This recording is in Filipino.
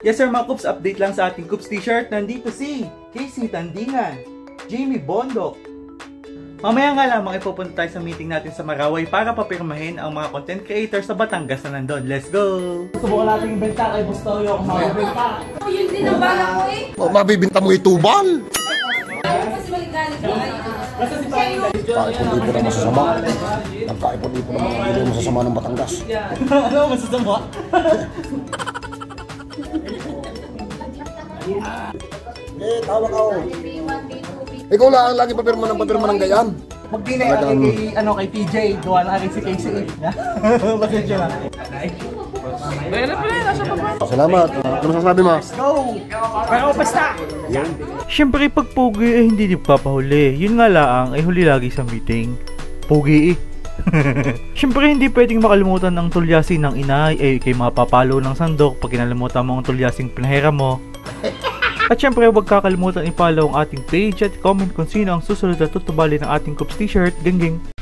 Yes sir mga Coops, update lang sa ating Coops t-shirt. Nandito si Casey Tandingan, Jamie Bondok. Mamaya nga lang makipupunta tayo sa meeting natin sa Maraway para papirmahin ang mga content creators sa Batangas na nandun. Let's go! Subukan natin yung benta kay Bustoyo kung makabenta. Yun din ang balak ko eh. O, mabibinta mo itubal. Ayaw kasi maligalig ko. Basta si Paring Nagkaipon-ipon na masasama. Nagkaipon-ipon na mga masasama ng Batangas. ano masasama? Tawag ako. Ikaw lang ang lagi papirma ng gayam. Magdinay kay TJ, gawa na rin si Casey. Pasensya lang. Salamat. Ano masasabi mo? Go! Pero basta! Siyempre pag pogi eh hindi papahuli. Yun nga lang ay huli lagi sa meeting. Pogi eh. Siyempre hindi pwedeng makalimutan ang tulyasin ng inay eh kay mapapalo ng sandok pag kinalimutan mo ang tulyasing pinahira mo. At syempre huwag kakalimutan i-follow ang ating page at comment kung sino ang susunod na tutubali ng ating Coops t-shirt. Genggeng!